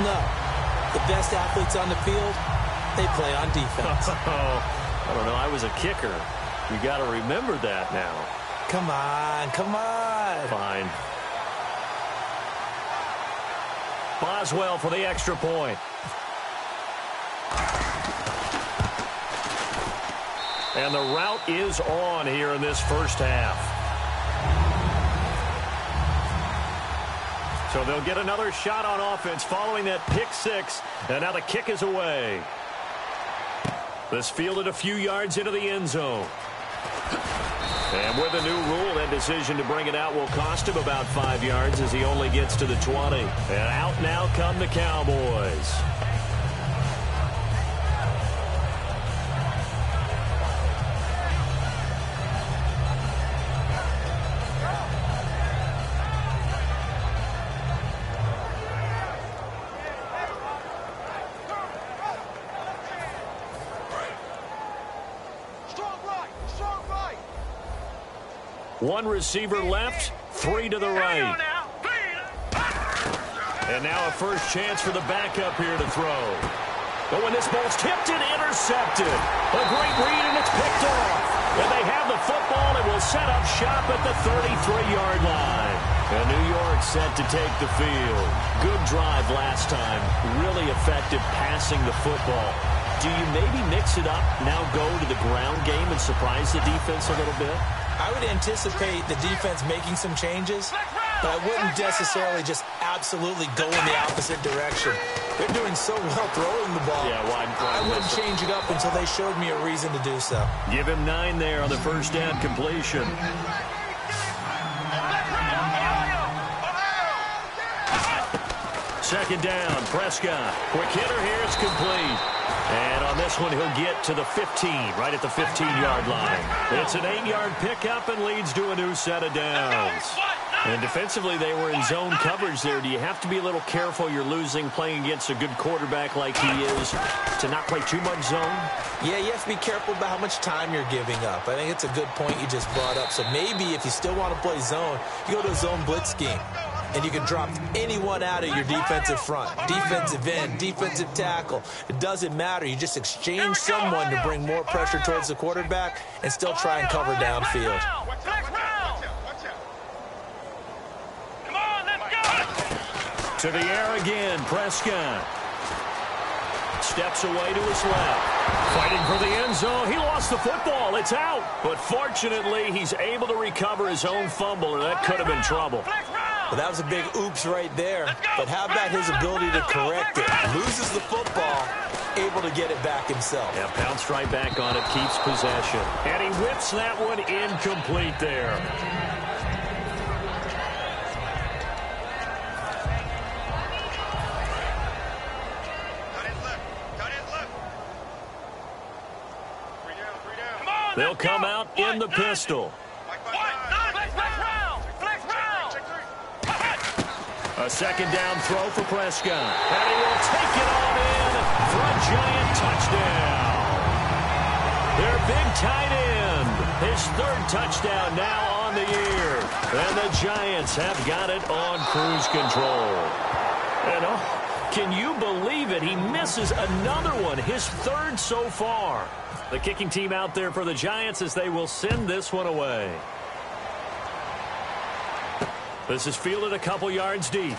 No. The best athletes on the field, they play on defense. I don't know. I was a kicker. You got to remember that now. Come on, come on. Fine. Boswell for the extra point. And the route is on here in this first half. So they'll get another shot on offense following that pick six. And now the kick is away. This fielded a few yards into the end zone. And with a new rule, that decision to bring it out will cost him about 5 yards as he only gets to the 20. And out now come the Cowboys. One receiver left, 3 to the right. And now a first chance for the backup here to throw. But when this ball's tipped and intercepted, a great read and it's picked off. And they have the football and will set up shop at the 33-yard line. And New York set to take the field. Good drive last time. Really effective passing the football. Do you maybe mix it up, now go to the ground game and surprise the defense a little bit? I would anticipate the defense making some changes, but I wouldn't necessarily just absolutely go in the opposite direction. They're doing so well throwing the ball. Yeah, I wouldn't change it up until they showed me a reason to do so. Give him 9 there on the first down completion. Second down, Prescott. Quick hitter here, it's complete. And on this one, he'll get to the 15, right at the 15-yard line. It's an 8-yard pickup and leads to a new set of downs. And defensively, they were in zone coverage there. Do you have to be a little careful you're losing playing against a good quarterback like he is to not play too much zone? Yeah, you have to be careful about how much time you're giving up. I think it's a good point you just brought up. So maybe if you still want to play zone, you go to a zone blitz scheme. And you can drop anyone out of your defensive front. Defensive end, defensive tackle. It doesn't matter. You just exchange someone to bring more pressure towards the quarterback and still try and cover downfield. To the air again, Prescott. Steps away to his left. Fighting for the end zone. He lost the football. It's out. But fortunately, he's able to recover his own fumble, and that could have been trouble. Well, that was a big oops right there. But how about his ability to correct it? Loses the football, able to get it back himself. Yeah, pounced right back on it, keeps possession. And he whips that one incomplete there. They'll come out in the pistol. A second down throw for Prescott. And he will take it on in for a giant touchdown. Their big tight end. His 3rd touchdown now on the year. And the Giants have got it on cruise control. And can you believe it? He misses another one, his 3rd so far. The kicking team out there for the Giants as they will send this one away. This is fielded a couple yards deep.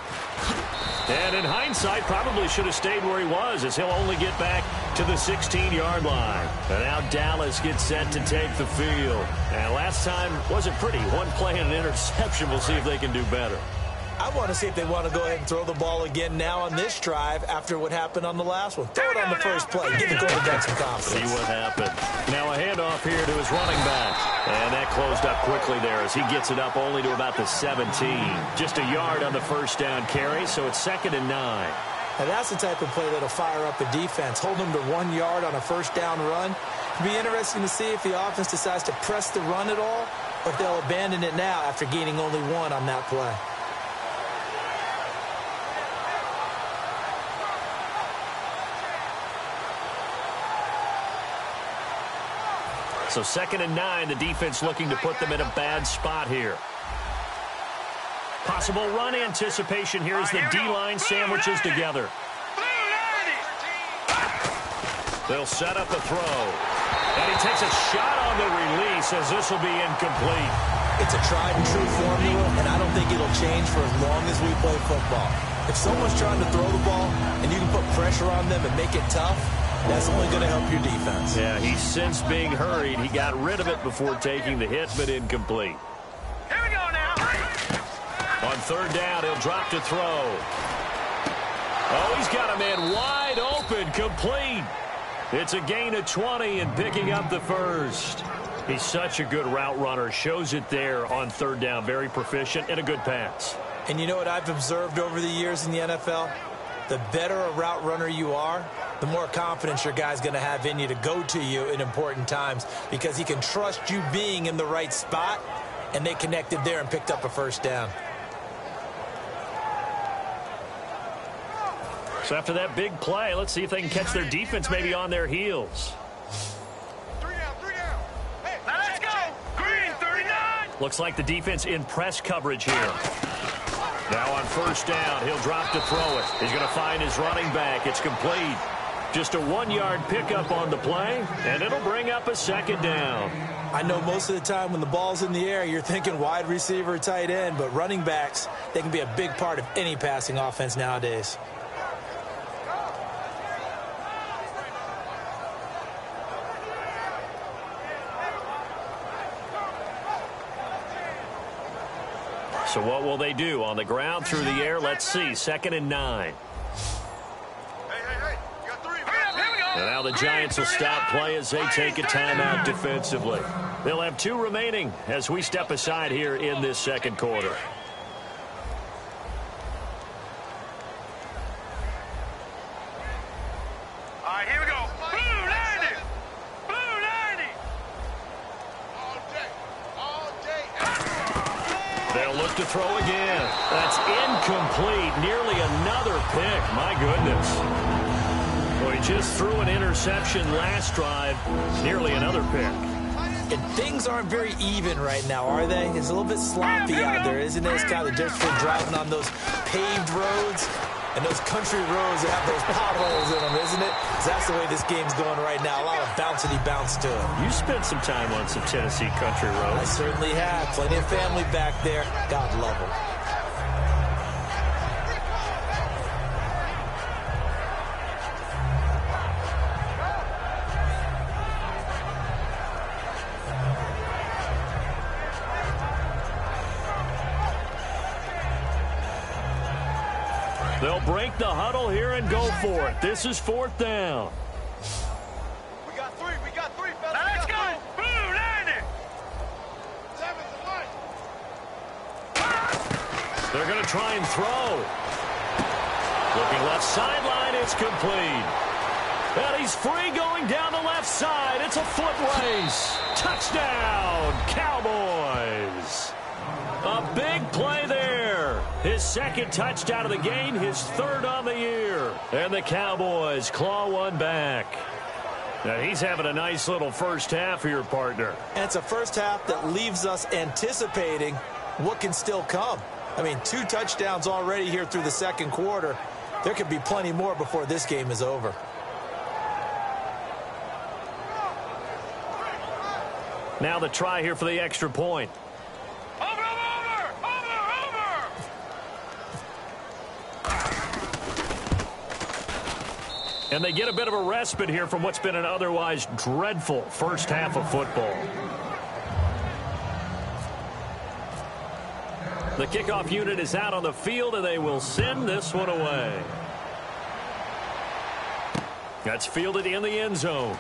And in hindsight, probably should have stayed where he was as he'll only get back to the 16-yard line. And now Dallas gets set to take the field. And last time wasn't pretty. One play and an interception. We'll see if they can do better. I want to see if they want to go ahead and throw the ball again now on this drive after what happened on the last one. Throw it on the first play. Give the quarterback some confidence. See what happened. Now a handoff here to his running back. And that closed up quickly there as he gets it up only to about the 17. Just a yard on the first down carry, so it's 2nd and 9. And that's the type of play that'll fire up a defense. Hold them to 1 yard on a first down run. It'll be interesting to see if the offense decides to press the run at all or if they'll abandon it now after gaining only 1 on that play. So 2nd and 9, the defense looking to put them in a bad spot here. Possible run anticipation here as the D-line sandwiches together. They'll set up a throw. And he takes a shot on the release as this will be incomplete. It's a tried-and-true formula, and I don't think it'll change for as long as we play football. If someone's trying to throw the ball and you can put pressure on them and make it tough, that's only going to help your defense. Yeah, he's since being hurried. He got rid of it before taking the hit, but incomplete. Here we go now. On third down, he'll drop to throw. Oh, he's got a man wide open, complete. It's a gain of 20 and picking up the first. He's such a good route runner. Shows it there on third down. Very proficient and a good pass. And you know what I've observed over the years in the NFL? The better a route runner you are, the more confidence your guy's going to have in you to go to you in important times because he can trust you being in the right spot, and they connected there and picked up a first down. So after that big play, let's see if they can catch their defense maybe on their heels. Three down. Hey, now let's go. Green, 39. Looks like the defense in press coverage here. Now on first down, he'll drop to throw it. He's going to find his running back. It's complete. Just a 1-yard pickup on the play, and it'll bring up a second down. I know most of the time when the ball's in the air, you're thinking wide receiver, tight end, but running backs, they can be a big part of any passing offense nowadays. So what will they do? On the ground, through the air, let's see. 2nd and 9. Hey. You got 3. Here we go. And now the Giants will stop play as they take a timeout defensively. They'll have 2 remaining as we step aside here in this second quarter. All right, here we go. Blue 90. Blue 90. All day. They'll look to throw again. That's incomplete. Nearly another pick. My goodness. Well, he just threw an interception last drive. Nearly another pick. And things aren't very even right now, are they? It's a little bit sloppy out there, isn't it? It's kind of just for driving on those paved roads and those country roads that have those potholes in them, isn't it? 'Cause that's the way this game's going right now. A lot of bouncy bounce to it. You spent some time on some Tennessee country I roads. certainly have. Plenty of family back there. God love them. They'll break the huddle here and go for it. This is 4th down. We got 3, fellas. Now let's go. Blue 90. 7's the line. They're going to try and throw. Looking left sideline, it's complete. And he's free going down the left side. It's a foot race. Touchdown, Cowboys. A big play there. His 2nd touchdown of the game, his 3rd on the year. And the Cowboys claw one back. Now he's having a nice little first half here, partner. And it's a first half that leaves us anticipating what can still come. I mean, 2 touchdowns already here through the second quarter. There could be plenty more before this game is over. Now the try here for the extra point. Over. And they get a bit of a respite here from what's been an otherwise dreadful first half of football. The kickoff unit is out on the field, and they will send this one away. That's fielded in the end zone.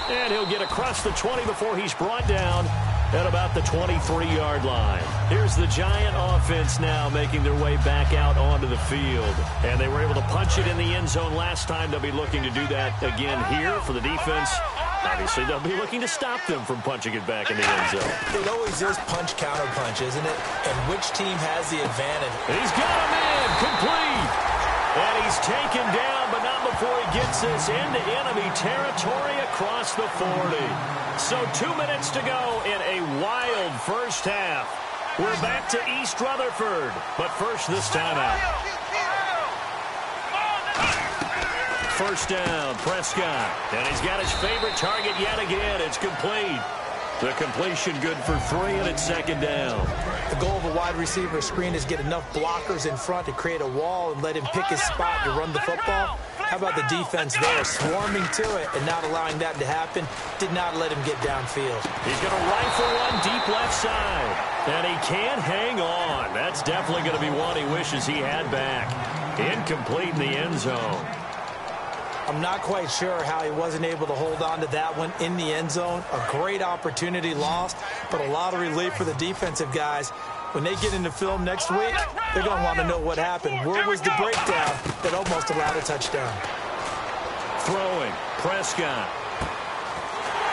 And he'll get across the 20 before he's brought down at about the 23-yard line. Here's the Giant offense now making their way back out onto the field. And they were able to punch it in the end zone last time. They'll be looking to do that again here for the defense. Obviously, they'll be looking to stop them from punching it back in the end zone. It always is punch-counter-punch, isn't it? And which team has the advantage? He's got a man complete. And he's taken down, but not before he gets this into enemy territory across the 40. So 2 minutes to go in a wild first half. We're back to East Rutherford, but first this time out. first down. Prescott. And he's got his favorite target yet again. It's complete. The completion good for 3, and it's second down. The goal of a wide receiver screen is get enough blockers in front to create a wall and let him pick his spot to run the football. How about the defense there, swarming to it and not allowing that to happen? Did not let him get downfield. He's going to rifle one deep left side. And he can't hang on. That's definitely going to be one he wishes he had back. Incomplete in the end zone. I'm not quite sure how he wasn't able to hold on to that one in the end zone. A great opportunity lost, but a lot of relief for the defensive guys. When they get into film next week, they're going to want to know what happened. Where was the breakdown that almost allowed a touchdown? Throwing, Prescott.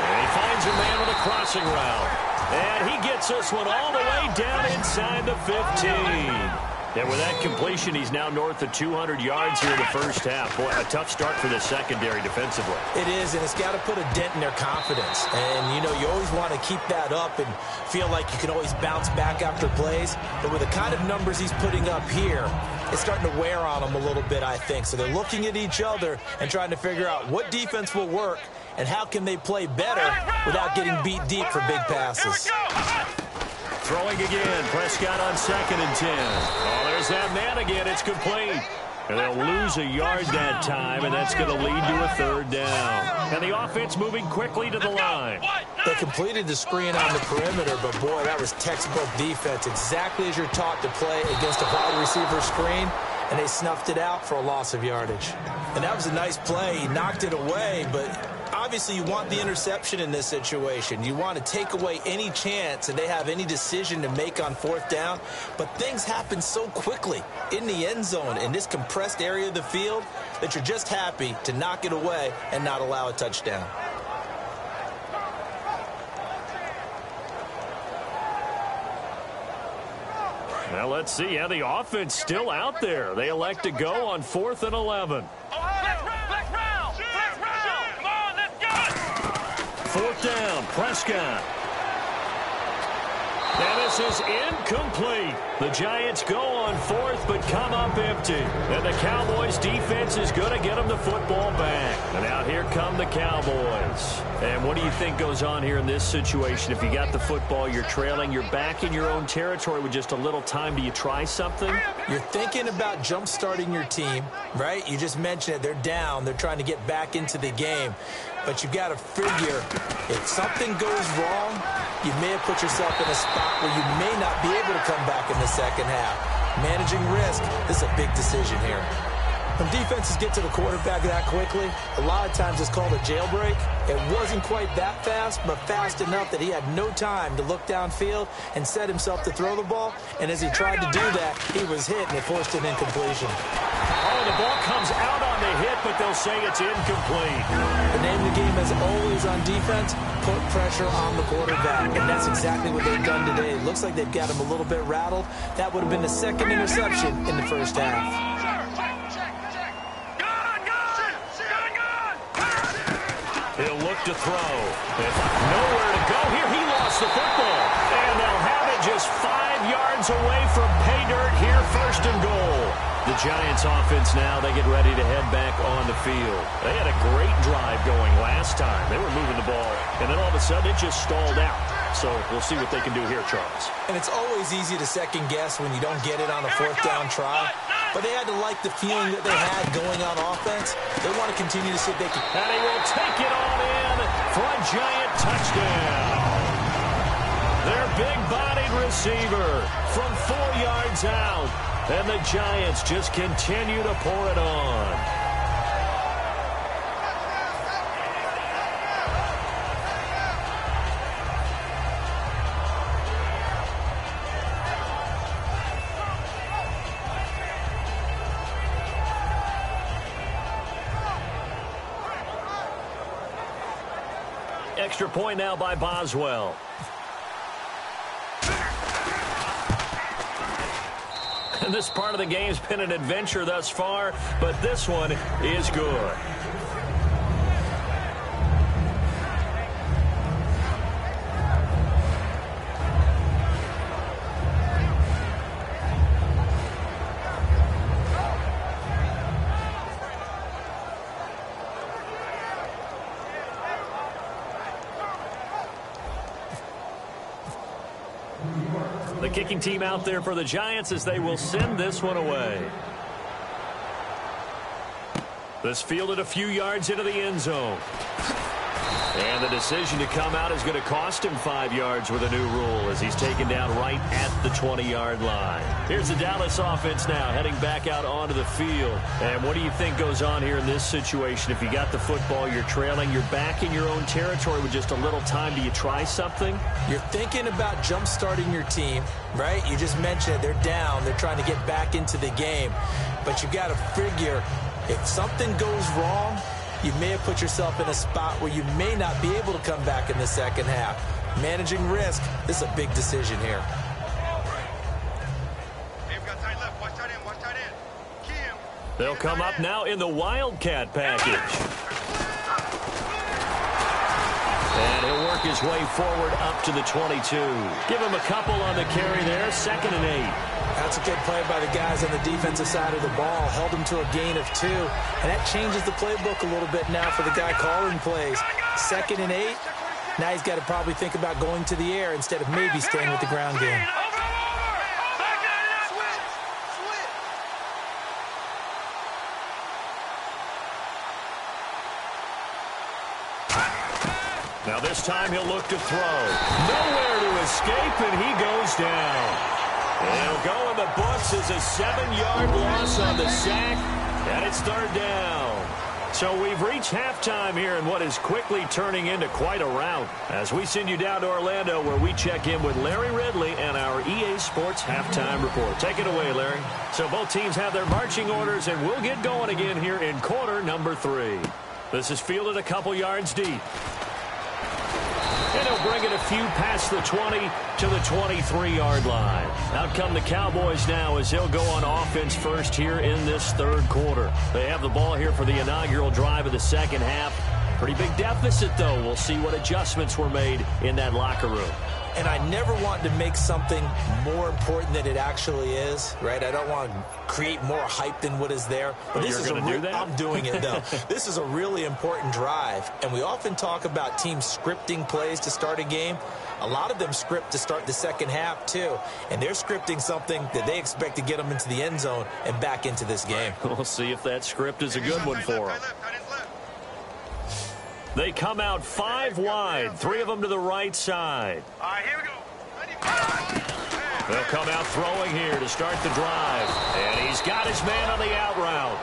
And he finds a man with a crossing route. And he gets this one all the way down inside the 15. And with that completion, he's now north of 200 yards here in the first half. Boy, a tough start for the secondary defensively. It is, and it's got to put a dent in their confidence. And, you know, you always want to keep that up and feel like you can always bounce back after plays. But with the kind of numbers he's putting up here, it's starting to wear on them a little bit, I think. So they're looking at each other and trying to figure out what defense will work and how can they play better without getting beat deep for big passes. Throwing again. Prescott on 2nd and 10. Oh, there's that man again. It's complete. And they'll lose a yard that time, and that's going to lead to a 3rd down. And the offense moving quickly to the line. They completed the screen on the perimeter, but, boy, that was textbook defense. Exactly as you're taught to play against a wide receiver screen, and they snuffed it out for a loss of yardage. And that was a nice play. He knocked it away, but obviously you want the interception in this situation. You want to take away any chance and they have any decision to make on 4th down. But things happen so quickly in the end zone in this compressed area of the field that you're just happy to knock it away and not allow a touchdown. Now let's see how the offense still out there. They elect to go on 4th and 11. 4th down, Prescott. And this is incomplete. The Giants go on 4th, but come up empty. And the Cowboys' defense is going to get them the football back. And out here come the Cowboys. And what do you think goes on here in this situation? If you got the football, you're trailing, you're back in your own territory with just a little time. Do you try something? You're thinking about jump-starting your team, right? You just mentioned it. They're down. They're trying to get back into the game. But you've got to figure if something goes wrong, you may have put yourself in a spot where you may not be able to come back in the second half. Managing risk, this is a big decision here. When defenses get to the quarterback that quickly, a lot of times it's called a jailbreak. It wasn't quite that fast, but fast enough that he had no time to look downfield and set himself to throw the ball. And as he tried to do that, he was hit and it forced an incompletion. Oh, the ball comes out on the hit, but they'll say it's incomplete. The name of the game, as always on defense, put pressure on the quarterback. And that's exactly what they've done today. It looks like they've got him a little bit rattled. That would have been the 2nd interception in the first half. He'll look to throw. Nowhere to go here. He lost the football. And they'll have it just 5 yards away from pay dirt here, 1st and goal. The Giants offense now, they get ready to head back on the field. They had a great drive going last time. They were moving the ball, and then all of a sudden it just stalled out. So we'll see what they can do here, Charles. And it's always easy to second guess when you don't get it on a 4th down try. But they had to like the feeling that they had going on offense. They want to continue to see if they can. And he will take it on in for a Giant touchdown. Their big-bodied receiver from 4 yards out. And the Giants just continue to pour it on. Extra point now by Boswell. And this part of the game's been an adventure thus far, but this one is good. The kicking team out there for the Giants as they will send this one away. This fielded a few yards into the end zone. And the decision to come out is going to cost him 5 yards with a new rule as he's taken down right at the 20-yard line. Here's the Dallas offense now heading back out onto the field. And what do you think goes on here in this situation? If you got the football, you're trailing, you're back in your own territory with just a little time. Do you try something? You're thinking about jump-starting your team, right? You just mentioned it. They're down. They're trying to get back into the game. But you got to figure if something goes wrong, you may have put yourself in a spot where you may not be able to come back in the second half. Managing risk, this is a big decision here. They'll come up now in the Wildcat package. And he'll work his way forward up to the 22. Give him a couple on the carry there, 2nd and 8. That's a good play by the guys on the defensive side of the ball. Held him to a gain of 2. And that changes the playbook a little bit now for the guy calling plays. 2nd and 8. Now he's got to probably think about going to the air instead of maybe staying with the ground game. Now this time he'll look to throw. Nowhere to escape, and he goes down. He'll go in the books as a 7-yard loss on the sack, and it's 3rd down. So we've reached halftime here in what is quickly turning into quite a rout as we send you down to Orlando where we check in with Larry Ridley and our EA Sports Halftime Report. Take it away, Larry. So both teams have their marching orders, and we'll get going again here in quarter number 3. This is fielded a couple yards deep. And he'll bring it a few past the 20 to the 23-yard line. Out come the Cowboys now as he'll go on offense first here in this 3rd quarter. They have the ball here for the inaugural drive of the second half. Pretty big deficit, though. We'll see what adjustments were made in that locker room. And I never want to make something more important than it actually is, right? I don't want to create more hype than what is there. But this you're going to do that? I'm doing it, though. This is a really important drive. And we often talk about teams scripting plays to start a game. A lot of them script to start the second half, too. And they're scripting something that they expect to get them into the end zone and back into this game. We'll see if that script is a good one for them. They come out 5 wide, 3 of them to the right side. All right, here we go. They'll come out throwing here to start the drive. And he's got his man on the out route.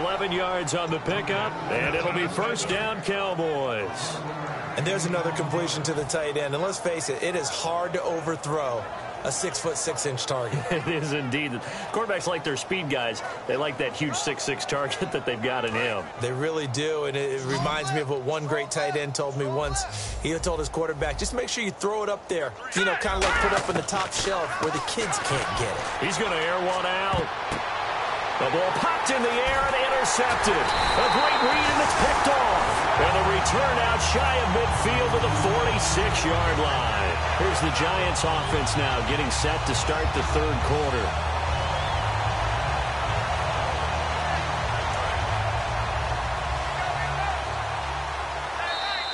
11 yards on the pickup, and it'll be 1st down Cowboys. And there's another completion to the tight end. And let's face it, it is hard to overthrow a 6'6" target. It is indeed. Quarterbacks like their speed guys. They like that huge 6'6" target that they've got in him. They really do, and it reminds me of what one great tight end told me once. He told his quarterback, just make sure you throw it up there, you know, kind of like put up in the top shelf where the kids can't get it. He's going to air one out. The ball popped in the air and intercepted. A great read, and it's picked off. And the return out shy of midfield to the 46-yard line. Here's the Giants offense now getting set to start the 3rd quarter.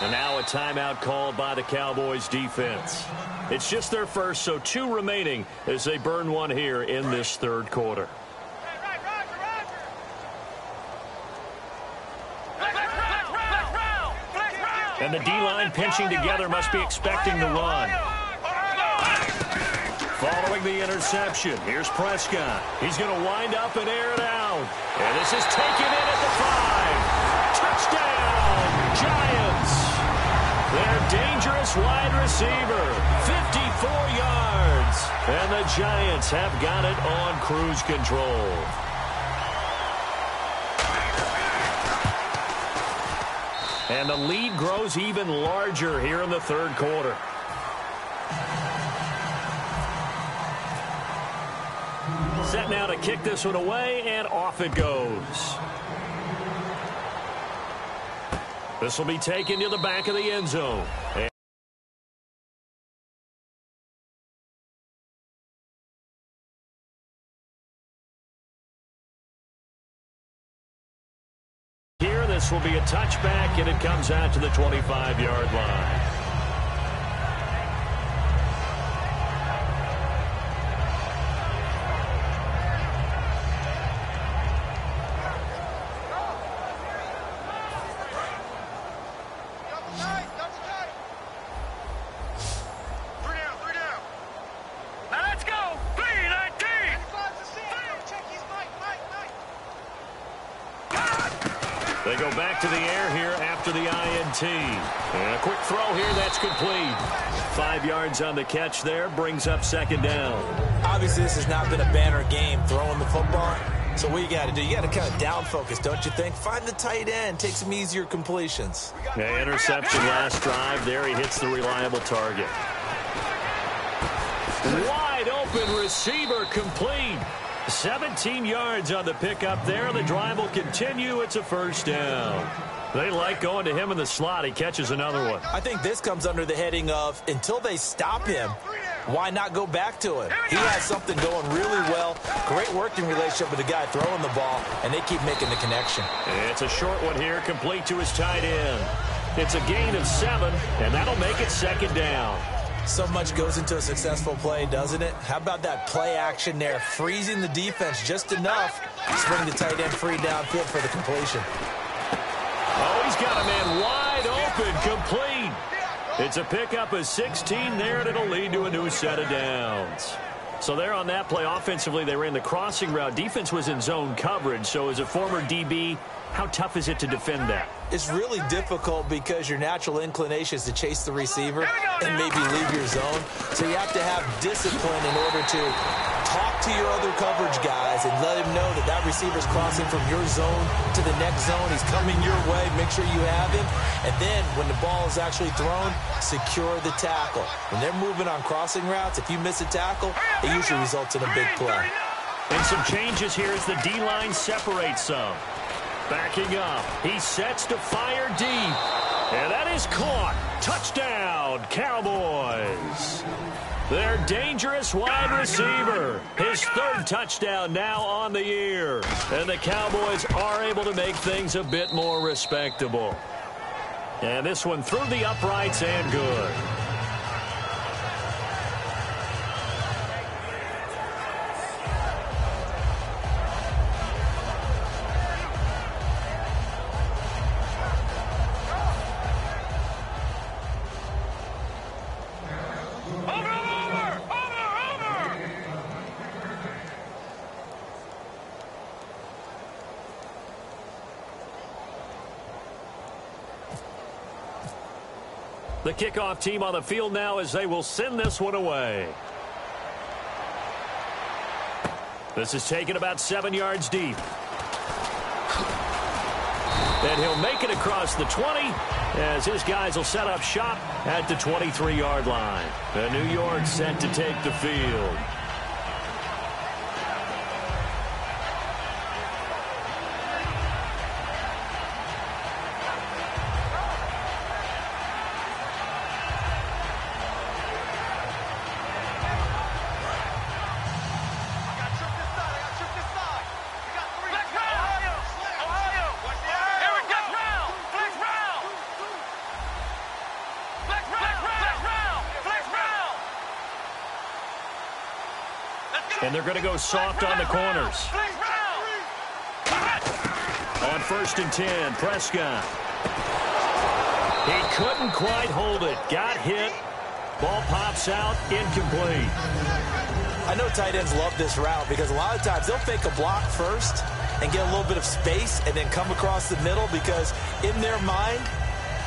And now a timeout called by the Cowboys defense. It's just their first, so 2 remaining as they burn one here in this 3rd quarter. And the D-line pinching together must be expecting the run. Following the interception, here's Prescott. He's going to wind up and air it out. And this is taken in at the 5. Touchdown, Giants. Their dangerous wide receiver, 54 yards. And the Giants have got it on cruise control. And the lead grows even larger here in the 3rd quarter. Set now to kick this one away, and off it goes. This will be taken to the back of the end zone. This will be a touchback, and it comes out to the 25-yard line. They go back to the air here after the INT. And a quick throw here, that's complete. 5 yards on the catch there, brings up second down. Obviously, this has not been a banner game throwing the football. So what you got to do, you got to kind of down focus, don't you think? Find the tight end, take some easier completions. Yeah, interception last drive. There he hits the reliable target. Wide open receiver complete. 17 yards on the pickup there. The drive will continue. It's a first down. They like going to him in the slot. He catches another one. I think this comes under the heading of until they stop him, why not go back to him? He has something going really well. Great working relationship with the guy throwing the ball, and they keep making the connection. It's a short one here, complete to his tight end. It's a gain of 7, and that'll make it second down. So much goes into a successful play, doesn't it? How about that play action there, freezing the defense just enough to swing the tight end free downfield for the completion. Oh, he's got a man wide open, complete. It's a pickup of 16 there, and it'll lead to a new set of downs. So there on that play, offensively, they ran the crossing route. Defense was in zone coverage, so as a former DB, how tough is it to defend that? It's really difficult because your natural inclination is to chase the receiver and maybe leave your zone. So you have to have discipline in order to talk to your other coverage guys and let him know that that receiver's crossing from your zone to the next zone. He's coming your way. Make sure you have him. And then when the ball is actually thrown, secure the tackle. When they're moving on crossing routes, if you miss a tackle, it usually results in a big play. And some changes here as the D-line separates some. Backing up. He sets to fire deep. And that is caught. Touchdown, Cowboys. Their dangerous wide receiver. His 3rd touchdown now on the year. And the Cowboys are able to make things a bit more respectable. And this one through the uprights and good. The kickoff team on the field now as they will send this one away. This is taken about 7 yards deep. And he'll make it across the 20 as his guys will set up shop at the 23-yard line. The New York set to take the field. And they're going to go soft on the corners. On 1st and 10, Prescott. He couldn't quite hold it. Got hit. Ball pops out, incomplete. I know tight ends love this route because a lot of times they'll fake a block first and get a little bit of space and then come across the middle because in their mind,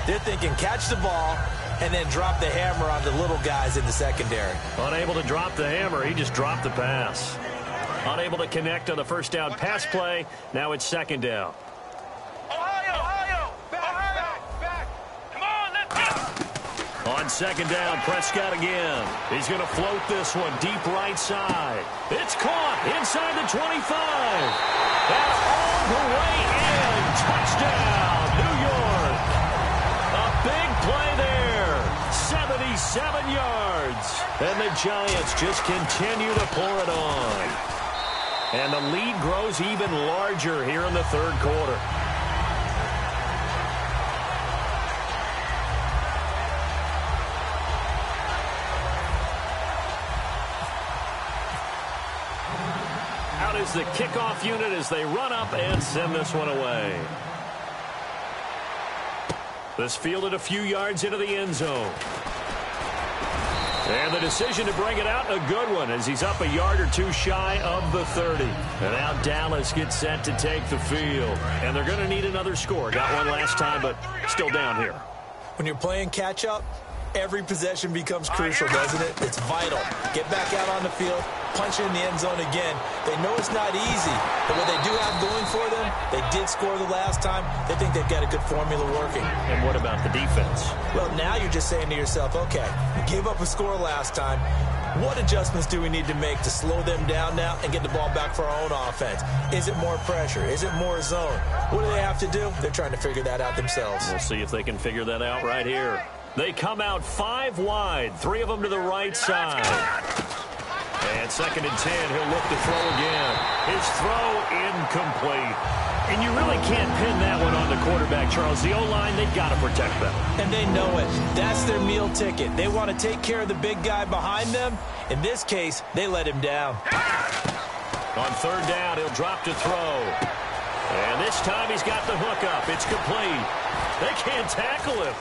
they're thinking catch the ball and then drop the hammer on the little guys in the secondary. Unable to drop the hammer, he just dropped the pass. Unable to connect on the first down pass play. Now it's second down. Ohio! Back! Come on, let's go! On second down, Prescott again. He's going to float this one deep right side. It's caught inside the 25. And all the way in. Touchdown, New York. A big play there. 77 yards. And the Giants just continue to pour it on. And the lead grows even larger here in the 3rd quarter. Out is the kickoff unit as they run up and send this one away. This fielded a few yards into the end zone. And the decision to bring it out, a good one, as he's up a yard or two shy of the 30. And now Dallas gets set to take the field. And they're going to need another score. Got one last time, but still down here. When you're playing catch-up, every possession becomes crucial, doesn't it? It's vital. Get back out on the field, punch it in the end zone again. They know it's not easy, but what they do have going for them, they did score the last time. They think they've got a good formula working. And what about the defense? Well, now you're just saying to yourself, okay, we gave up a score last time. What adjustments do we need to make to slow them down now and get the ball back for our own offense? Is it more pressure? Is it more zone? What do they have to do? They're trying to figure that out themselves. We'll see if they can figure that out right here. They come out 5 wide, 3 of them to the right side. And 2nd and 10, he'll look to throw again. His throw incomplete. And you really can't pin that one on the quarterback, Charles. The O-line, they've got to protect them. And they know it. That's their meal ticket. They want to take care of the big guy behind them. In this case, they let him down. On 3rd down, he'll drop to throw. And this time he's got the hook up. It's complete. They can't tackle him.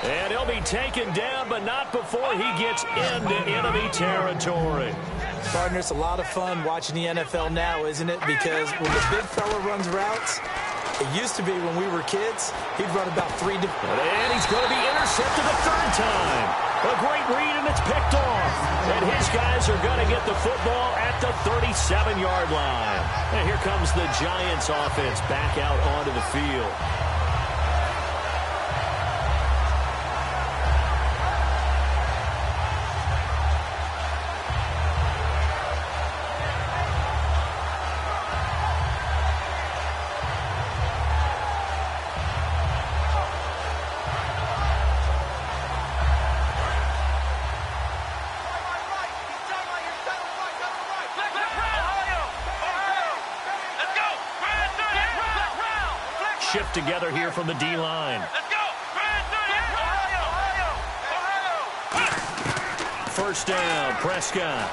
And he'll be taken down, but not before he gets into enemy territory. Partner, it's a lot of fun watching the NFL now, isn't it? Because when the big fella runs routes, it used to be when we were kids, he'd run about 3 different. And he's going to be intercepted the 3rd time. A great read, and it's picked off. And his guys are going to get the football at the 37-yard line. And here comes the Giants offense back out onto the field. Shift together here from the D-line. Let's go! Ohio! 1st down, Prescott.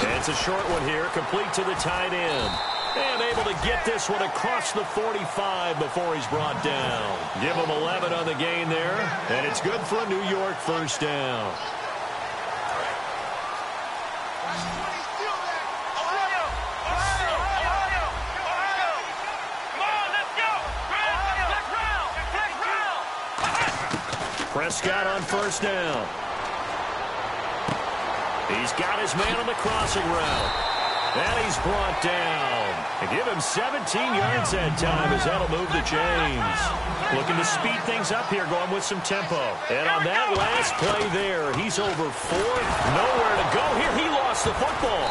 And it's a short one here, complete to the tight end. And able to get this one across the 45 before he's brought down. Give him 11 on the gain there, and it's good for a New York 1st down. Prescott on 1st down. He's got his man on the crossing route. And he's brought down. And give him 17 yards that time as that'll move the chains. Looking to speed things up here, going with some tempo. And on that last play there, he's over 4. Nowhere to go here. He lost the football.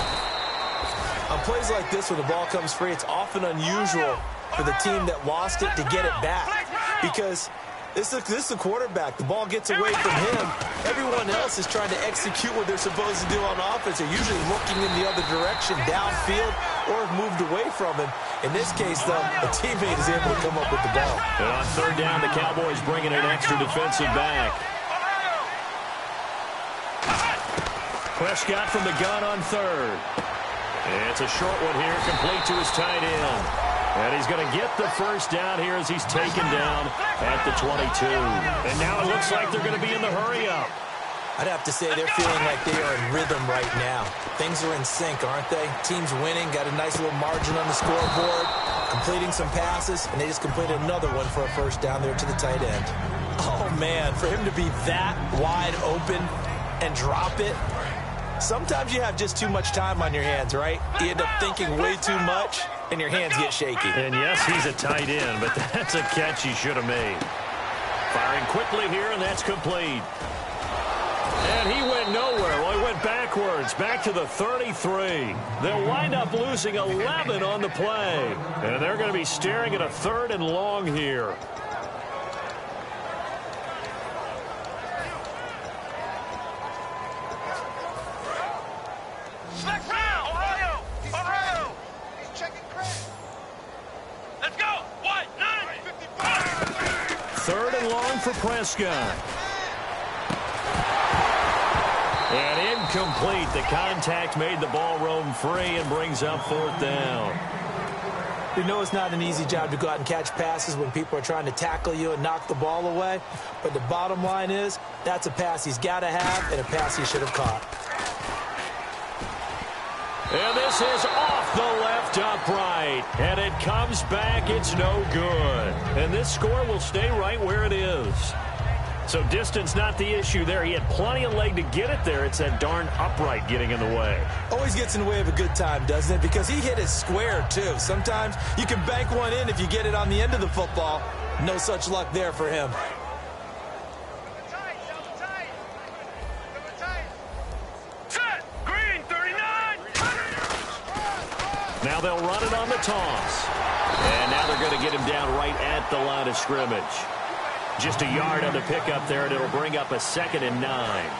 On plays like this, when the ball comes free, it's often unusual for the team that lost it to get it back. Because this is the quarterback. The ball gets away from him. Everyone else is trying to execute what they're supposed to do on offense. They're usually looking in the other direction, downfield, or have moved away from him. In this case, though, a teammate is able to come up with the ball. And on 3rd down, the Cowboys bringing an extra defensive back. Prescott from the gun on 3rd. And it's a short one here, complete to his tight end. And he's going to get the 1st down here as he's taken down at the 22. And now it looks like they're going to be in the hurry-up. I'd have to say they're feeling like they are in rhythm right now. Things are in sync, aren't they? Team's winning, got a nice little margin on the scoreboard, completing some passes, and they just completed another one for a 1st down there to the tight end. Oh, man, for him to be that wide open and drop it, sometimes you have just too much time on your hands, right? You end up thinking way too much, and your hands get shaky. And yes, he's a tight end, but that's a catch he should have made. Firing quickly here, and that's complete. And he went nowhere. Well, he went backwards, back to the 33. They'll wind up losing 11 on the play. And they're going to be staring at a 3rd and long here. Ohio! Ohio! He's checking credit. Let's go! What? 3rd and long for Prescott. And incomplete. The contact made the ball roam free and brings up 4th down. We know it's not an easy job to go out and catch passes when people are trying to tackle you and knock the ball away. But the bottom line is, that's a pass he's got to have and a pass he should have caught. And this is off the left upright. And it comes back. It's no good. And this score will stay right where it is. So distance not the issue there. He had plenty of leg to get it there. It's that darn upright getting in the way. Always gets in the way of a good time, doesn't it? Because he hit it square, too. Sometimes you can bank one in if you get it on the end of the football. No such luck there for him. Set. Green, 39. Now they'll run it on the toss. And now they're going to get him down right at the line of scrimmage. Just a yard on the pickup there, and it'll bring up a 2nd and 9.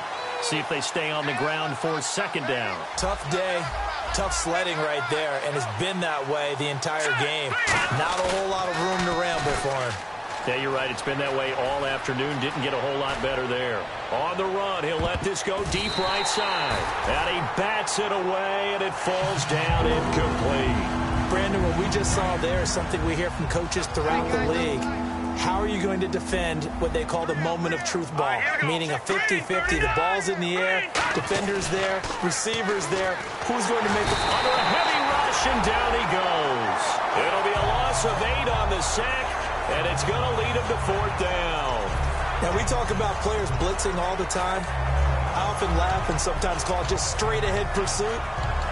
See if they stay on the ground for 2nd down. Tough day, tough sledding right there, and it's been that way the entire game. Not a whole lot of room to ramble for him. Yeah, you're right. It's been that way all afternoon. Didn't get a whole lot better there. On the run, he'll let this go deep right side. And he bats it away, and it falls down incomplete. Brandon, what we just saw there is something we hear from coaches throughout the league. How are you going to defend what they call the moment of truth ball, meaning a 50-50? The ball's in the air, defenders there, receivers there. Who's going to make it? Under a heavy rush, and down he goes. It'll be a loss of 8 on the sack, and it's going to lead him to 4th down. Now, we talk about players blitzing all the time. I often laugh and sometimes call it just straight-ahead pursuit.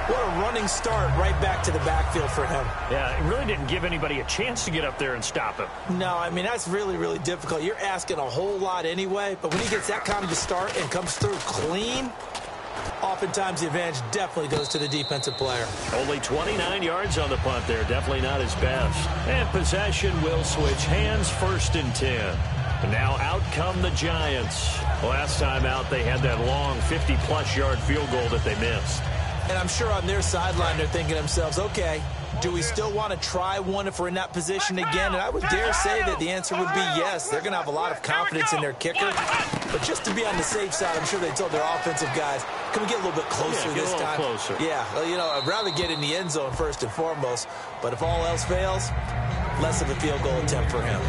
What a running start right back to the backfield for him. Yeah, it really didn't give anybody a chance to get up there and stop him. No, I mean, that's really, really difficult. You're asking a whole lot anyway, but when he gets that kind of a start and comes through clean, oftentimes the advantage definitely goes to the defensive player. Only 29 yards on the punt there. Definitely not his best. And possession will switch hands, 1st and 10. And now out come the Giants. Last time out, they had that long 50-plus yard field goal that they missed. And I'm sure on their sideline they're thinking to themselves, okay, do we still want to try one if we're in that position again? And I would dare say that the answer would be yes. They're going to have a lot of confidence in their kicker. But just to be on the safe side, I'm sure they told their offensive guys, can we get a little bit closer this time? Closer. Yeah, well, you know, I'd rather get in the end zone first and foremost. But if all else fails, less of a field goal attempt for him.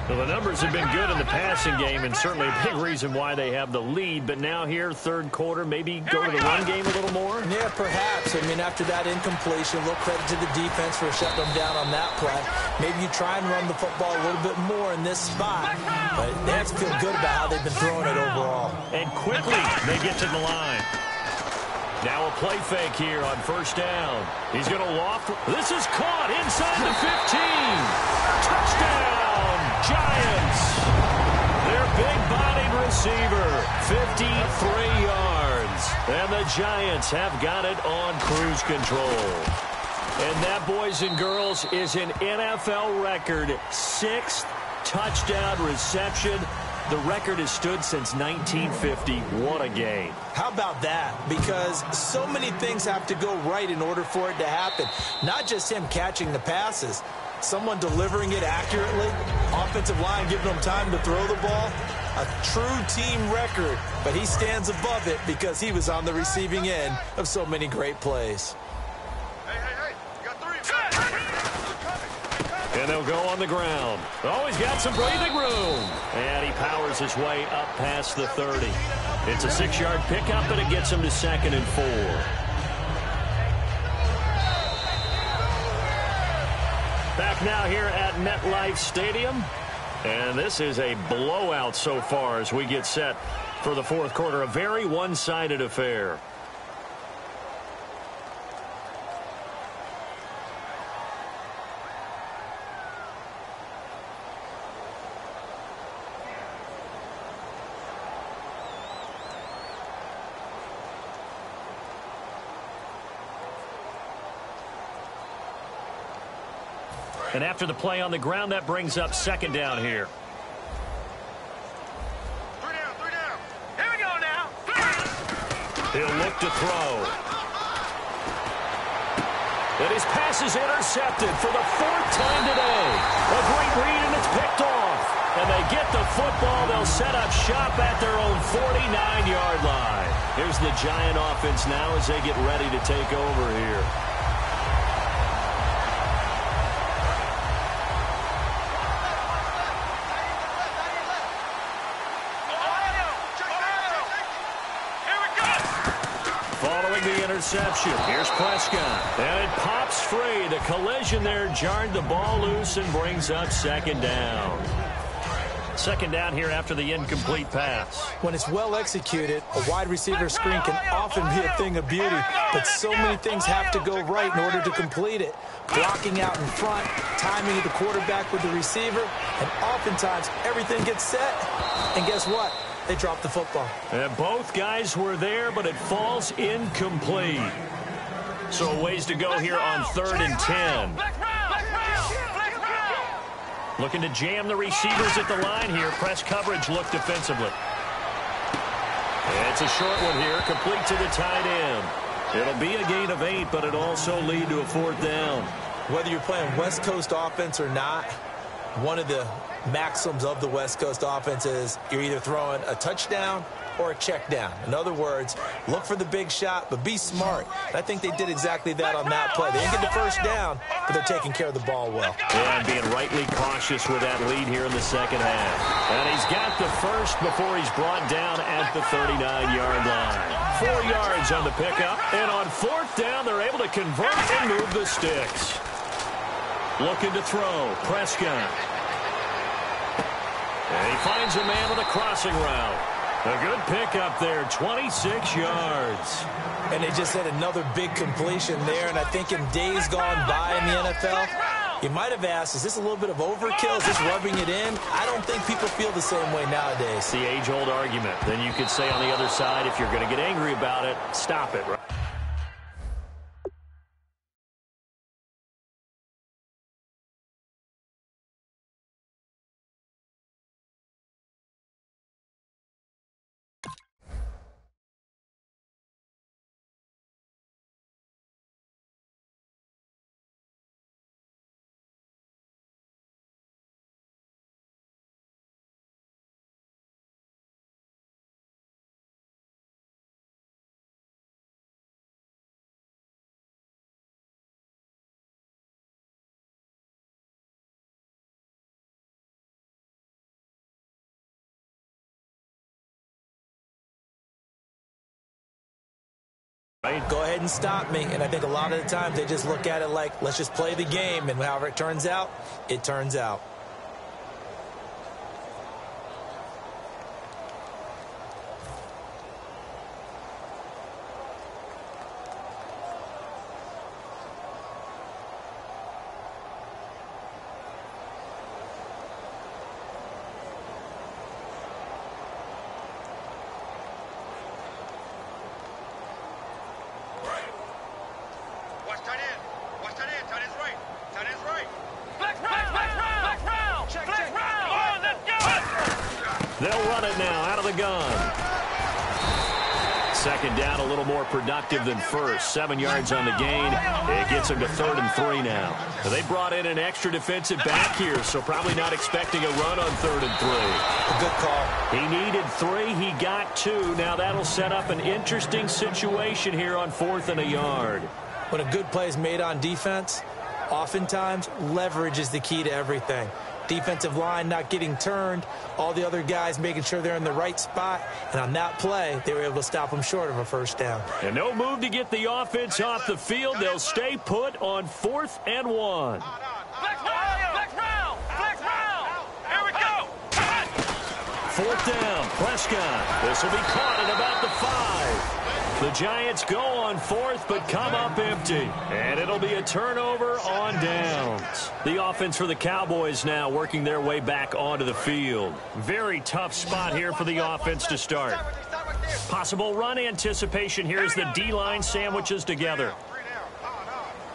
Well, the numbers have been good in the passing game, and certainly a big reason why they have the lead. But now here, 3rd quarter, maybe go to the run game a little more? Yeah, perhaps. I mean, after that incompletion, a little credit to the defense for shutting them down on that play. Maybe you try and run the football a little bit more in this spot. But they have to feel good about how they've been throwing it overall. And quickly, they get to the line. Now a play fake here on 1st down. He's going to loft. This is caught inside the 15. Touchdown, Giants. Their big-bodied receiver, 53 yards. And the Giants have got it on cruise control. And that, boys and girls, is an NFL record 6th touchdown reception. The record has stood since 1950. What a game. How about that? Because so many things have to go right in order for it to happen. Not just him catching the passes. Someone delivering it accurately. Offensive line giving them time to throw the ball. A true team record. But he stands above it because he was on the receiving end of so many great plays. Hey, you got 3. And they'll go on the ground. Oh, he's got some breathing room. And he powers his way up past the 30. It's a 6-yard pickup, and it gets him to 2nd and 4. Back now here at MetLife Stadium. And this is a blowout so far as we get set for the 4th quarter. A very one-sided affair. And after the play on the ground, that brings up 2nd down here. 3 down. Here we go now. He'll look to throw. And his pass is intercepted for the 4th time today. A great read, and it's picked off. And they get the football. They'll set up shop at their own 49-yard line. Here's the Giant offense now as they get ready to take over here. reception. Here's Prescott. And it pops free. The collision there jarred the ball loose and brings up second down. Second down here after the incomplete pass. When it's well executed, a wide receiver screen can often be a thing of beauty, but so many things have to go right in order to complete it. Blocking out in front, timing of the quarterback with the receiver, and oftentimes everything gets set. And guess what? They drop the football. And both guys were there, but it falls incomplete. So a ways to go here on 3rd and 10. Looking to jam the receivers at the line here. Press coverage look defensively. It's a short one here, complete to the tight end. It'll be a gain of 8, but it'll also lead to a 4th down. Whether you're playing West Coast offense or not, one of the maxims of the West Coast offense is you're either throwing a touchdown or a check down. In other words, look for the big shot, but be smart. And I think they did exactly that on that play. They didn't get the first down, but they're taking care of the ball well. And being rightly cautious with that lead here in the second half. And he's got the first before he's brought down at the 39-yard line. 4 yards on the pickup. And on 4th down, they're able to convert and move the sticks. Looking to throw. Prescott. And he finds a man with a crossing route. A good pickup there, 26 yards. And they just had another big completion there, and I think in days gone by in the NFL, you might have asked, is this a little bit of overkill? Is this rubbing it in? I don't think people feel the same way nowadays. The age-old argument. Then you could say on the other side, if you're going to get angry about it, stop it, right? Go ahead and stop me. And I think a lot of the times they just look at it like, let's just play the game. And however it turns out, it turns out. They'll run it now out of the gun. Second down, a little more productive than first. 7 yards on the gain. It gets them to 3rd and 3 now. They brought in an extra defensive back here, so probably not expecting a run on 3rd and 3. A good call. He needed 3. He got 2. Now that'll set up an interesting situation here on 4th and a yard. When a good play is made on defense, oftentimes leverage is the key to everything. Defensive line not getting turned, all the other guys making sure they're in the right spot, and on that play, they were able to stop them short of a first down. And no move to get the offense off the field. They'll stay put on 4th and 1. Flex round! Here we go! 4th down, Prescott. This will be caught at about the 5. The Giants go on 4th, but come up empty. And it'll be a turnover on downs. The offense for the Cowboys now working their way back onto the field. Very tough spot here for the offense to start. Possible run anticipation here as the D-line sandwiches together.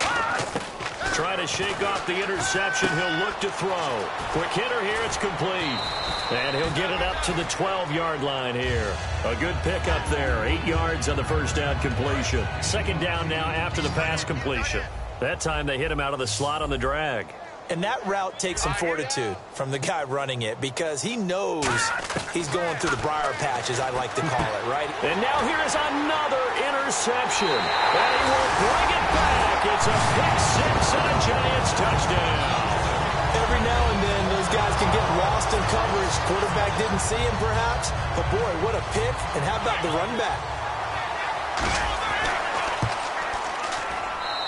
Try to shake off the interception. He'll look to throw. Quick hitter here. It's complete. And he'll get it up to the 12-yard line here. A good pickup there. 8 yards on the first down completion. Second down now after the pass completion. That time they hit him out of the slot on the drag. And that route takes some fortitude from the guy running it because he knows he's going through the briar patch, as I like to call it, right? And now here is another interception. And he will bring it back. It's a pick 6 and a Giants touchdown. Every now and then, those guys can get lost in coverage. Quarterback didn't see him, perhaps. But, boy, what a pick. And how about the run back?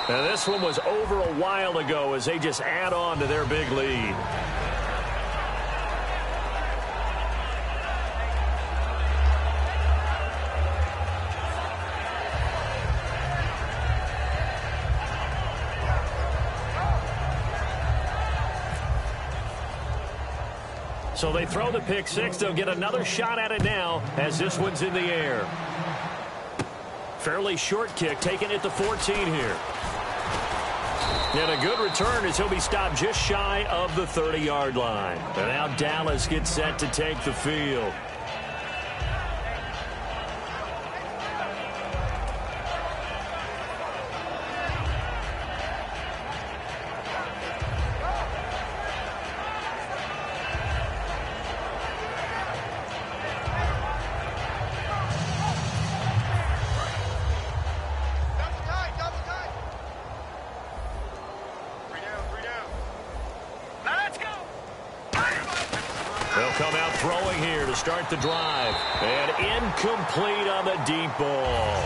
And this one was over a while ago as they just add on to their big lead. So they throw the pick six. They'll get another shot at it now as this one's in the air. Fairly short kick, taking it to 14 here. And a good return as he'll be stopped just shy of the 30-yard line. And now Dallas gets set to take the field. Start the drive, and incomplete on the deep ball.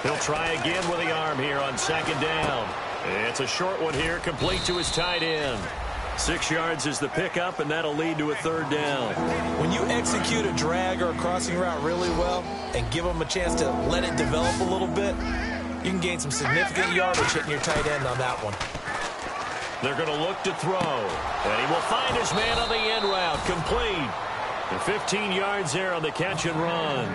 He'll try again with the arm here on second down. It's a short one here, complete to his tight end. 6 yards is the pickup, and that'll lead to a third down. When you execute a drag or a crossing route really well and give them a chance to let it develop a little bit, you can gain some significant yardage hitting your tight end on that one. They're going to look to throw, and he will find his man on the end route, complete. And 15 yards there on the catch and run.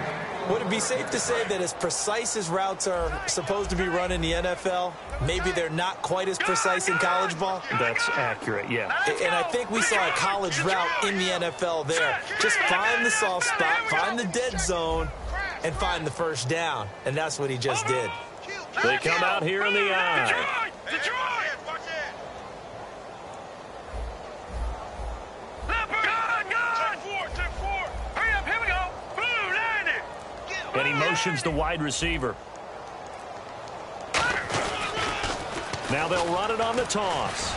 Would it be safe to say that as precise as routes are supposed to be run in the NFL, maybe they're not quite as precise in college ball? That's accurate, yeah. And I think we saw a college route in the NFL there. Just find the soft spot, find the dead zone, and find the first down. And that's what he just did. They come out here in the eye. Detroit! And he motions the wide receiver. Now they'll run it on the toss.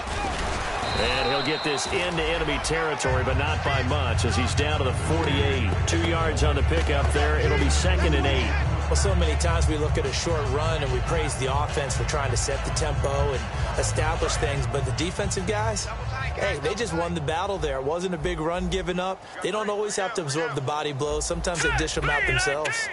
And he'll get this into enemy territory, but not by much as he's down to the 48. 2 yards on the pickup there. It'll be 2nd and 8. Well, so many times we look at a short run and we praise the offense for trying to set the tempo and establish things. But the defensive guys, hey, they just won the battle there. It wasn't a big run given up. They don't always have to absorb the body blows. Sometimes they dish them out themselves.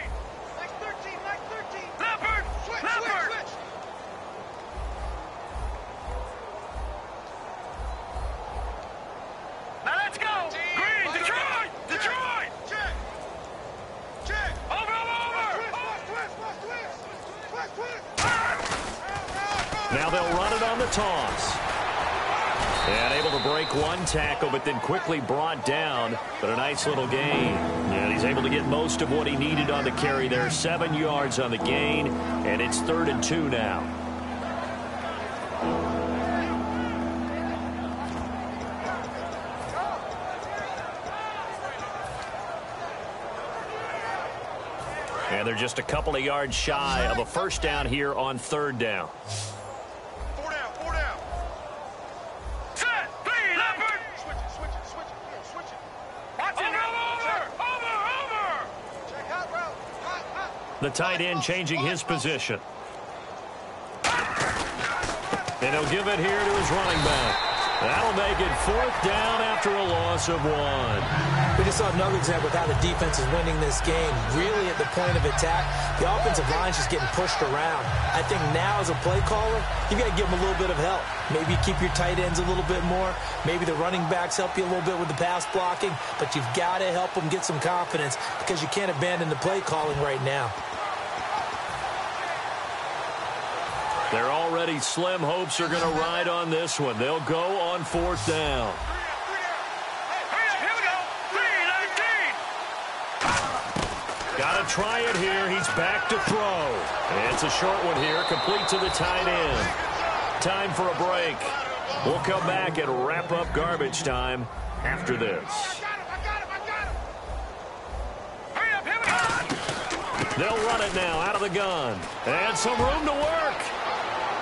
Now they'll run it on the toss. And able to break one tackle, but then quickly brought down. But a nice little gain. And he's able to get most of what he needed on the carry there. 7 yards on the gain, and it's 3rd and 2 now. And they're just a couple of yards shy of a first down here on 3rd down. 4 down, 4 down. Set, three, leopard. Switch it. Watch it. Over. Check out route. Hot. The tight end changing his position. And he'll give it here to his running back. That'll make it 4th down after a loss of 1. We just saw another example of how the defense is winning this game. Really at the point of attack, the offensive line's just getting pushed around. I think now as a play caller, you've got to give them a little bit of help. Maybe keep your tight ends a little bit more. Maybe the running backs help you a little bit with the pass blocking. But you've got to help them get some confidence because you can't abandon the play calling right now. Their already slim hopes are going to ride on this one. They'll go on 4th down. Here we go. 3-19. Got to try it here. He's back to throw. It's a short one here, complete to the tight end. Time for a break. We'll come back and wrap up garbage time after this. I got him. Here we go. They'll run it now out of the gun. And some room to work.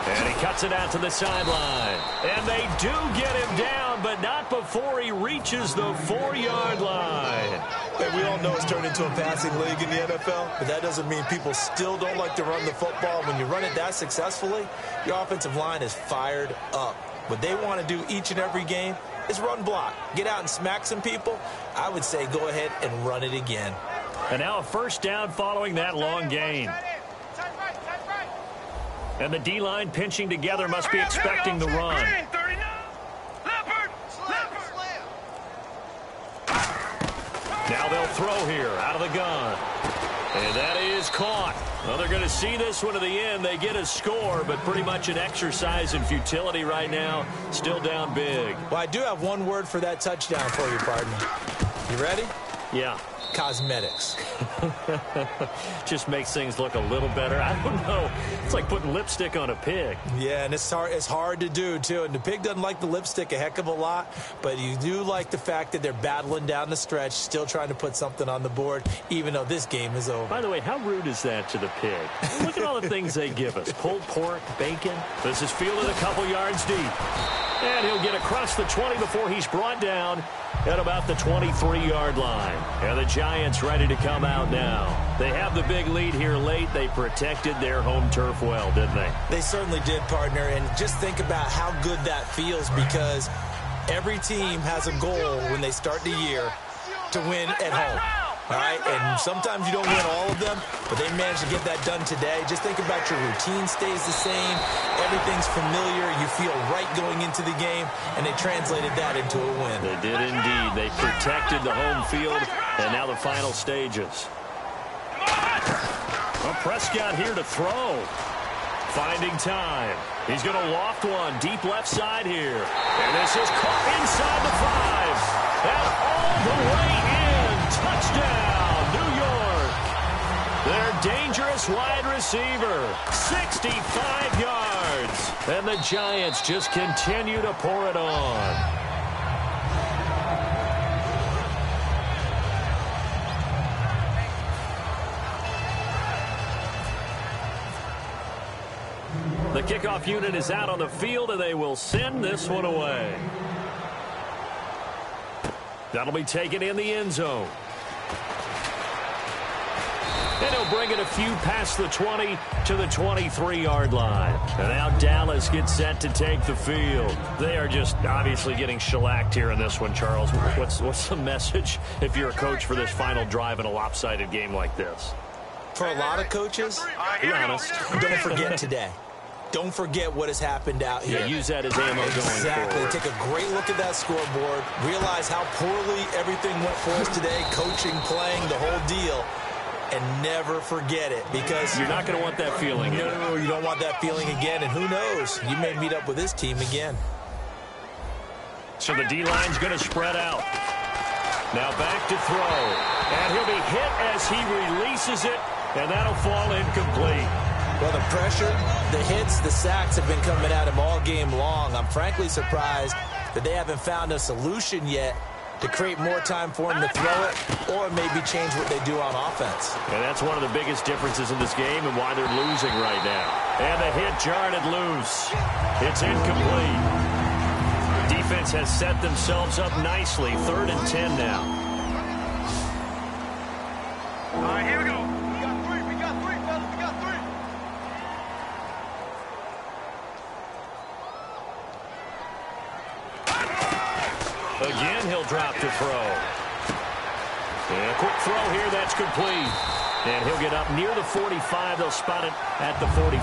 And he cuts it out to the sideline. And they do get him down, but not before he reaches the 4-yard line. And we all know it's turned into a passing league in the NFL, but that doesn't mean people still don't like to run the football. When you run it that successfully, your offensive line is fired up. What they want to do each and every game is run block. Get out and smack some people. I would say go ahead and run it again. And now a first down following that long gain. And the D-line pinching together must be expecting the run. Now they'll throw here out of the gun. And that is caught. Well, they're going to see this one to the end. They get a score, but pretty much an exercise in futility right now. Still down big. Well, I do have one word for that touchdown for you, partner. You ready? Yeah. Cosmetics. Just makes things look a little better. I don't know. It's like putting lipstick on a pig. Yeah, and it's hard to do, too. And the pig doesn't like the lipstick a heck of a lot, but you do like the fact that they're battling down the stretch, still trying to put something on the board, even though this game is over. By the way, how rude is that to the pig? Look at all the things they give us. Pulled pork, bacon. This is fielded a couple yards deep. And he'll get across the 20 before he's brought down at about the 23-yard line. And the Giants ready to come out now. They have the big lead here late. They protected their home turf well, didn't they? They certainly did, partner. And just think about how good that feels, because every team has a goal when they start the year to win at home. All right, and sometimes you don't win all of them, but they managed to get that done today. Just think about your routine stays the same. Everything's familiar. You feel right going into the game, and they translated that into a win. They did indeed. They protected the home field, and now the final stages. Well, Prescott here to throw. Finding time. He's going to loft one deep left side here. And this is caught inside the 5. And all the way in. Touchdown, New York. Their dangerous wide receiver, 65 yards. And the Giants just continue to pour it on. The kickoff unit is out on the field, and they will send this one away. That'll be taken in the end zone. And he'll bring it a few past the 20 to the 23-yard line. And now Dallas gets set to take the field. They are just obviously getting shellacked here in this one, Charles. What's the message if you're a coach for this final drive in a lopsided game like this? For a lot of coaches, be honest, don't forget today. Don't forget what has happened out here. Yeah, use that as ammo going forward. Exactly. Take a great look at that scoreboard. Realize how poorly everything went for us today. Coaching, playing, the whole deal. And never forget it, because you're not going to want that feeling again. No, you don't want that feeling again. And who knows? You may meet up with this team again. So the D-line's going to spread out. Now back to throw. And he'll be hit as he releases it. And that'll fall incomplete. Well, the pressure, the hits, the sacks have been coming at him all game long. I'm frankly surprised that they haven't found a solution yet to create more time for him to throw it, or maybe change what they do on offense. And that's one of the biggest differences in this game and why they're losing right now. And the hit jarred it loose. It's incomplete. Defense has set themselves up nicely. 3rd and 10 now. All right, here we go. We got three, fellas. We got three. Again, he'll drop to throw. And a quick throw here, that's complete. And he'll get up near the 45. They'll spot it at the 44.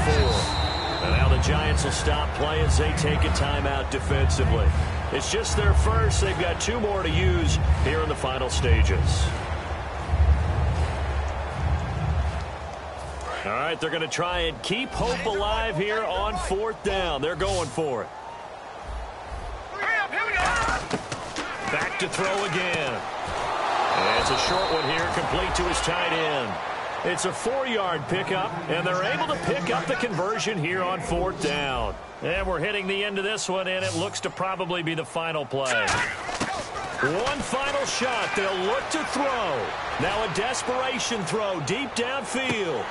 And now the Giants will stop play as they take a timeout defensively. It's just their first. They've got 2 more to use here in the final stages. All right, they're going to try and keep hope alive here on 4th down. They're going for it. Back to throw again. And it's a short one here, complete to his tight end. It's a 4-yard pickup, and they're able to pick up the conversion here on 4th down. And we're hitting the end of this one, and it looks to probably be the final play. One final shot. They'll look to throw. Now a desperation throw deep downfield.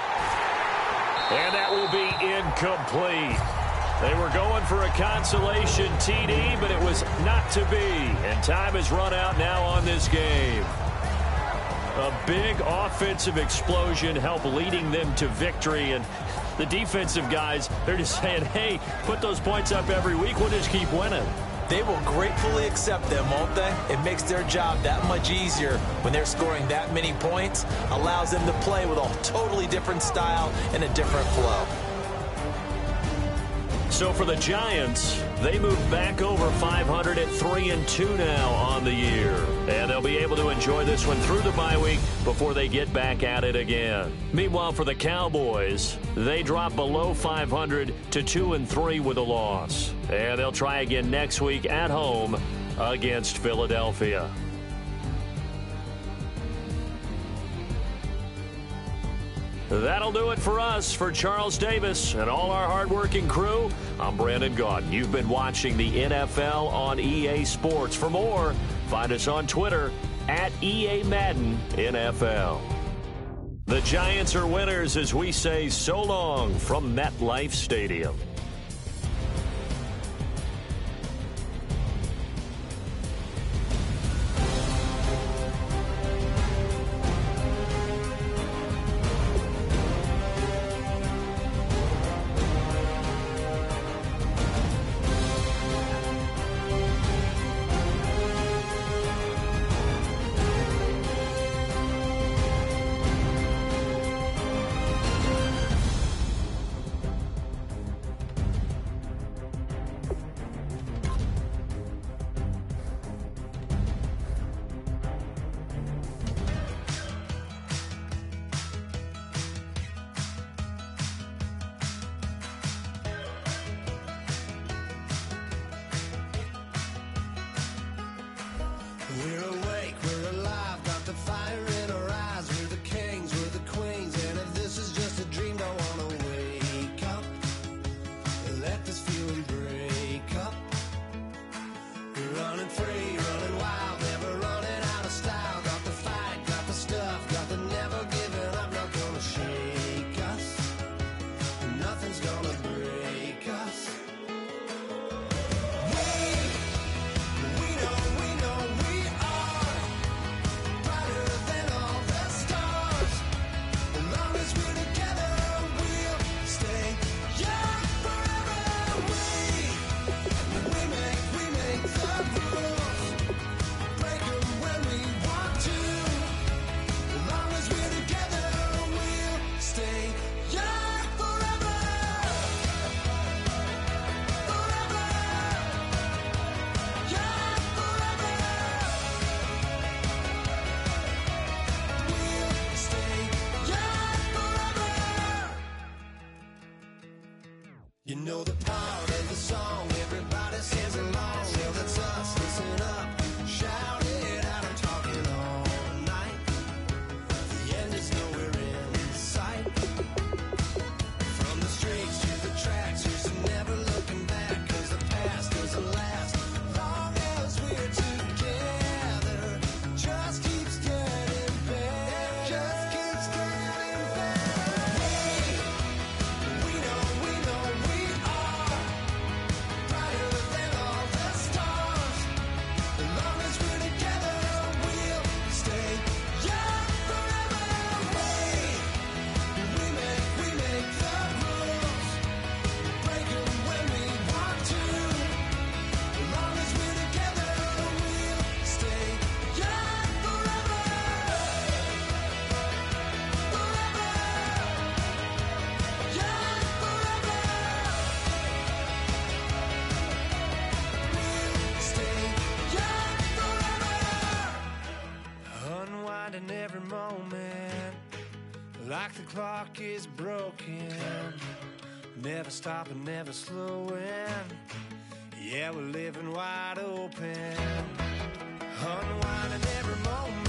And that will be incomplete. They were going for a consolation TD, but it was not to be. And time has run out now on this game. A big offensive explosion helped leading them to victory. And the defensive guys, they're just saying, hey, put those points up every week. We'll just keep winning. They will gratefully accept them, won't they? It makes their job that much easier when they're scoring that many points. Allows them to play with a totally different style and a different flow. So for the Giants, they move back over 500 at 3-2 now on the year. And they'll be able to enjoy this one through the bye week before they get back at it again. Meanwhile, for the Cowboys, they drop below 500 to 2-3 with a loss. And they'll try again next week at home against Philadelphia. That'll do it for us. For Charles Davis and all our hardworking crew, I'm Brandon Gaudin. You've been watching the NFL on EA Sports. For more, find us on Twitter at EA Madden NFL. The Giants are winners as we say so long from MetLife Stadium. We're awake, we're alive, got the fire in our eyes. We're the kings, we're the queens, and if this is just a dream, don't wanna wake up. Let this feeling break up. We're running free, running wild, never running out of style. Got the fight, got the stuff, got the never giving up. Not gonna shake us, nothing's gonna break us. You know the part of the song, everybody sings along. Well, that's us, listen up, shout it out, I'm talking all night. The end is nowhere in sight. From the streets to the tracks, here's never looking back, cause the past doesn't last. Long as we're together, just keeps getting better, just keeps getting better. We know we are brighter than all the stars. As long as we're together, we'll stay young forever. We make the rules, break 'em when we want to. As long as we're together, we'll stay young forever. Forever. Young forever. We'll stay young forever. Unwinding every moment, like the clock is broken. Never stopping, never slowing. Yeah, we're living wide open. Unwinding every moment.